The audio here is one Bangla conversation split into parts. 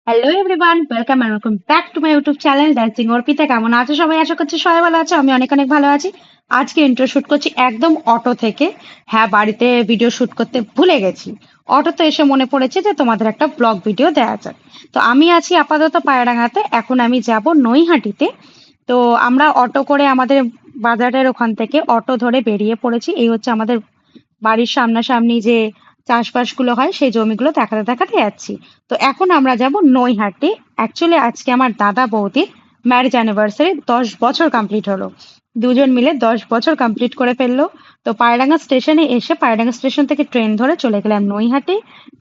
Hello everyone, welcome and welcome back to my YouTube channel dancing Arpita. কেমন আছো সবাই? আশা করছি সবাই ভালো আছো। আমি অনেক অনেক ভালো আছি। আজকে ইন্ট্রো শুট করছি একদম অটো থেকে। হ্যাঁ, বাড়িতে ভিডিও শুট করতে ভুলে গেছি। অটোতে এসে মনে পড়েছে যে তোমাদের একটা ব্লগ ভিডিও দেওয়া যাক। তো আমি আছি আপাতত পায়রাডাঙ্গাতে, এখন আমি যাব নৈহাটিতে। তো আমরা অটো করে আমাদের বাজারের ওখান থেকে অটো ধরে বেরিয়ে পড়েছি। এই হচ্ছে আমাদের বাড়ির সামনাসামনি যে চাষবাসগুলো হয় সেই জমিগুলো দেখাতে দেখাতে যাচ্ছি। তো এখন আমরা যাব নৈহাটি। অ্যাকচুয়ালি আজকে আমার দাদা বৌদির ম্যারেজ অ্যানিভার্সারি 10 বছর কমপ্লিট হলো। দুজন মিলে 10 বছর কমপ্লিট করে ফেললো। তো পায়রাডাঙ্গা স্টেশনে এসে পায়রাডাঙ্গা স্টেশন থেকে ট্রেন ধরে চলে গেলাম নৈহাটি।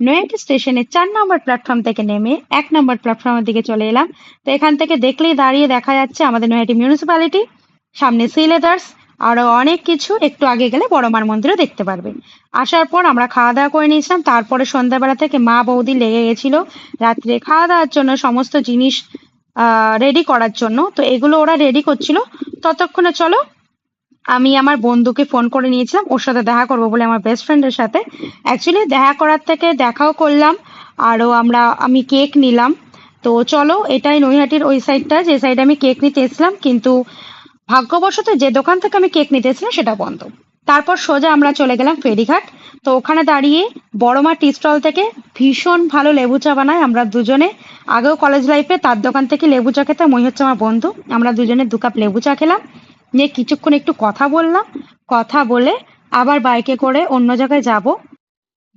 নৈহাটি স্টেশনে 4 নম্বর প্ল্যাটফর্ম থেকে নেমে 1 নম্বর প্ল্যাটফর্মের দিকে চলে এলাম। তো এখান থেকে দেখলেই দাঁড়িয়ে দেখা যাচ্ছে আমাদের নৈহাটি মিউনিসিপ্যালিটি, সামনে সি লেদার্স, আরো অনেক কিছু। একটু আগে গেলে বড় মার মন্দিরও দেখতে পারবে। আসার পর আমরা খাওয়া দাওয়া করে নিয়েছিলাম। তারপরে সন্ধ্যাবেলা থেকে মা বৌদি লেগে গেছিল রাত্রে খাওয়া দাওয়ার জন্য সমস্ত জিনিস রেডি করার জন্য। তো এগুলো ওরা রেডি করছিল। ততক্ষণে চলো আমি আমার বন্ধুকে ফোন করে নিয়েছিলাম ওর সাথে দেখা করবো বলে, আমার বেস্ট ফ্রেন্ডের সাথে। অ্যাকচুয়ালি দেখা করার থেকে দেখাও করলাম, আরো আমি কেক নিলাম। তো চলো, এটাই নৈহাটির ওই সাইডটা যে সাইডে আমি কেক নিতে এসেছিলাম, কিন্তু ভাগ্যবশত যে দোকান থেকে আমি কেক নিতে এসেছিলাম সেটা বন্ধ। তারপর সোজা আমরা চলে গেলাম ফেরিঘাট। তো ওখানে দাঁড়িয়ে বড়মা টি স্টল থেকে ভীষণ ভালো লেবু চা বানায়। আমরা দুজনে আগেও কলেজ লাইফে তার দোকান থেকে লেবু চা খেতাম। ওই হচ্ছে আমার বন্ধু। আমরা দুজনে 2 কাপ লেবু চা খেলাম, নিয়ে কিছুক্ষণ একটু কথা বললাম। কথা বলে আবার বাইকে করে অন্য জায়গায় যাব।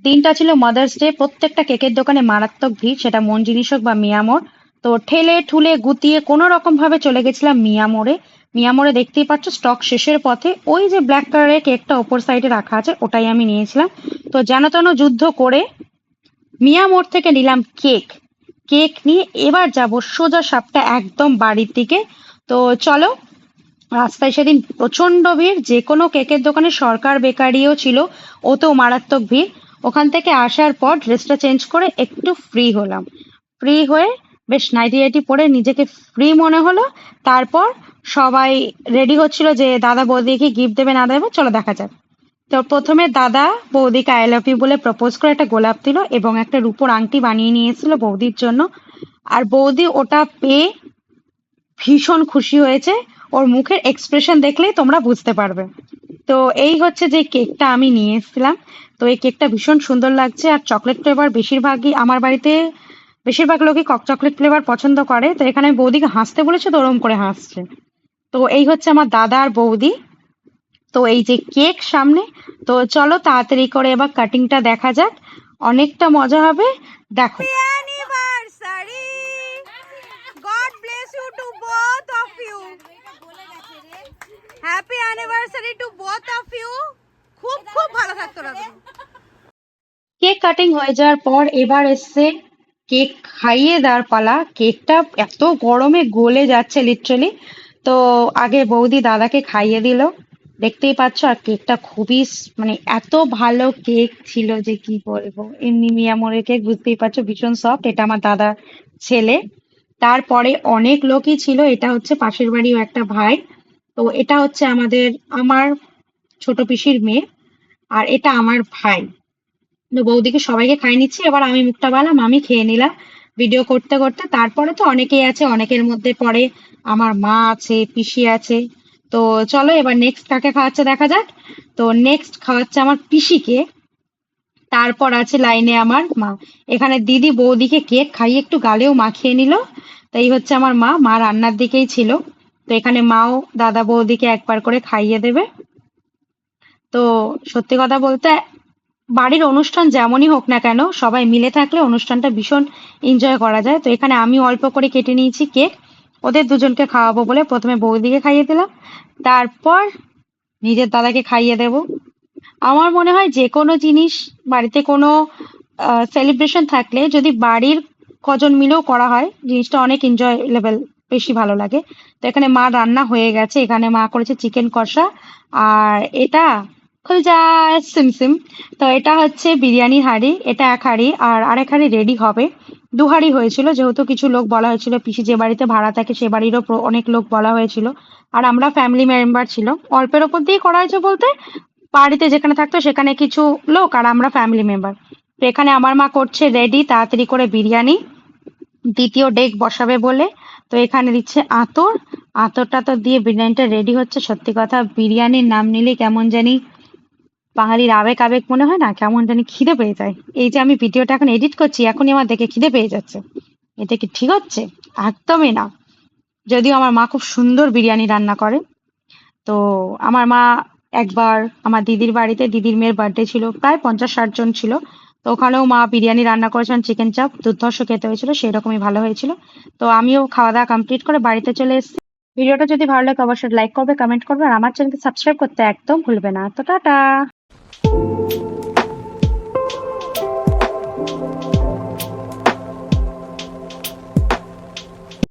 দিনটা ছিল মাদার্স ডে। প্রত্যেকটা কেকের দোকানে মারাত্মক ভিড়, সেটা মন জিনিস হোক বা মিয়ামোর। তো ঠেলে ঠুলে গুতিয়ে কোনো রকম ভাবে চলে গেছিলাম মিয়ামোড়ে। মিয়ামোড়ে দেখতেই পাচ্ছ স্টক শেষের পথে ওই যে ব্ল্যাক কালারের কেকটা ওপর সাইডে রাখা আছে ওটাই আমি নিয়েছিলাম। তো যেন তেন যুদ্ধ করে মিয়ামোড় থেকে নিলাম কেক। কেক নিয়ে এবার যাব সোজা সাপটা একদম বাড়ির দিকে। তো চলো, রাস্তায় সেদিন প্রচন্ড ভিড়। যে কোনো কেকের দোকানে, সরকার বেকারিও ছিল, ওতেও মারাত্মক ভিড়। ওখান থেকে আসার পর ড্রেসটা চেঞ্জ করে একটু ফ্রি হলাম। ফ্রি হয়ে বেশ নাইটি আইটি পরে নিজেকে ফ্রি মনে হলো। তারপর সবাই রেডি হচ্ছিল যে দাদা বৌদিকে গিফট দেবে না দেবে, চলো দেখা যাক। তো প্রথমে দাদা বৌদিকে আই লাভ ইউ বলে প্রপোজ করে একটা গোলাপ দিল এবং একটা রূপোর আংটি বানিয়ে নিয়েছিল বৌদির জন্য। আর বৌদি ওটা পেয়ে ভীষণ খুশি হয়েছে। ওর মুখের এক্সপ্রেশন দেখলেই তোমরা বুঝতে পারবে। তো এই হচ্ছে যে কেকটা আমি নিয়ে এসেছিলাম। তো এই কেকটা ভীষণ সুন্দর লাগছে। আর চকলেট ফ্লেভার বেশিরভাগই আমার বাড়িতে, বেশিরভাগ লোকই চকলেট ফ্লেভার পছন্দ করে। তো এখানে আমি বৌদিকে হাসতে বলেছে তো ওরম করে হাসছে। তো এই হচ্ছে আমার দাদা আর বৌদি। তো এই যে কেক সামনে। তো চলো তাড়াতাড়ি করে এবার কাটিংটা দেখা যাক, অনেকটা মজা হবে। দেখো। Happy anniversary! God bless you to both of you. Happy anniversary to both of you. খুব খুব ভালো থাকতো না তুমি। কেক কাটিং হয়ে যাওয়ার পর এবার এসছে কেক খাইয়ে দেওয়ার পালা। কেকটা এত গরমে গলে যাচ্ছে লিটারালি। তো আগে বৌদি দাদাকে খাইয়ে দিল, দেখতেই পাচ্ছ। আর কেকটা খুবই মানে এত ভালো কেক ছিল যে কি বলবো। এমনি মিয়ামোরের কেক বুঝতেই পারছো, ভীষণ সফট। এটা আমার দাদা ছেলে। তারপরে অনেক লোকই ছিল। এটা হচ্ছে পাশের বাড়িও একটা ভাই। তো এটা হচ্ছে আমার ছোট পিসির মেয়ে। আর এটা আমার ভাই। তো বৌদিকে সবাইকে খাইয়ে নিচ্ছি, এবার আমি মুখটা বালাম, আমি খেয়ে নিলাম ভিডিও করতে করতে। তারপরে তো অনেকেই আছে, অনেকের মধ্যে পরে আমার মা আছে, পিসি আছে। তো চলো এবার নেক্সট কাকে খাওয়াচ্ছে দেখা যাক। তো নেক্সট খাওয়াচ্ছে আমার পিসিকে। তারপর আছে লাইনে আমার মা। এখানে দিদি বৌদিকে কেক খাইয়ে একটু গালেও মাখিয়ে নিল। তো এই হচ্ছে আমার মা। মা রান্নার দিকেই ছিল। তো এখানে মাও দাদা বৌদিকে একবার করে খাইয়ে দেবে। তো সত্যি কথা বলতে বাড়ির অনুষ্ঠান যেমনই হোক না কেন, সবাই মিলে থাকলে অনুষ্ঠানটা ভীষণ এনজয় করা যায়। তো এখানে আমি অল্প করে কেটে নিয়েছি কেক, ওদের দুজনকে খাওয়াবো বলে। প্রথমে বৌদিকে খাইয়ে দিলাম, তারপর নিজের দাদাকে খাইয়ে দেব। আমার মনে হয় যে কোনো জিনিস বাড়িতে কোনো সেলিব্রেশন থাকলে যদি বাড়ির কজন মিলেও করা হয় জিনিসটা অনেক এনজয় লেভেল বেশি ভালো লাগে। তো এখানে মা রান্না হয়ে গেছে, এখানে মা করেছে চিকেন কষা, আর এটা খুল যায় সিমসিম। তো এটা হচ্ছে বিরিয়ানির হাঁড়ি, এটা এক হাঁড়ি আর আরেক হাঁড়ি রেডি হবে। দু হাঁড়ি হয়েছিল যেহেতু কিছু লোক বলা হয়েছিল, পিসি যে বাড়িতে ভাড়া থাকে সে বাড়িরও অনেক লোক বলা হয়েছিল। আর আমরা ফ্যামিলি মেম্বার ছিল, অল্পের ওপর দিয়ে করা হয়েছে বলতে বাড়িতে যেখানে থাকতো সেখানে কিছু লোক আর আমরা ফ্যামিলি মেম্বার। তো এখানে আমার মা করছে রেডি তাড়াতাড়ি করে বিরিয়ানি, দ্বিতীয় ডেক বসাবে বলে। তো এখানে দিচ্ছে আতর, আতরটা তো দিয়ে বিরিয়ানিটা রেডি হচ্ছে। সত্যি কথা বিরিয়ানির নাম নিলে কেমন জানি বাঙালির আবেগ আবেগ মনে হয় না, কেমন জানি খিদে পেয়ে যায়। এই যে আমি ভিডিওটা এখন এডিট করছি এখনই আমার দেখে খিদে পেয়ে যাচ্ছে, এটা কি ঠিক হচ্ছে? একদমই না। যদিও আমার মা খুব সুন্দর বিরিয়ানি রান্না করে। তো আমার মা একবার আমার দিদির বাড়িতে, দিদির মেয়ের বার্থডে ছিল, প্রায় 50-60 জন ছিল। তো ওখানেও মা বিরিয়ানি রান্না করেছেন, চিকেন চাপ দুর্ধর্ষ খেতে হয়েছিল, সেই রকমই ভালো হয়েছিল। তো আমিও খাওয়া দাওয়া কমপ্লিট করে বাড়িতে চলে এসেছি। ভিডিওটা যদি ভালো লাগে অবশ্যই লাইক করবে, কমেন্ট করবে আর আমার চ্যানেলকে সাবস্ক্রাইব করতে একদম ভুলবে না। তো টাটা।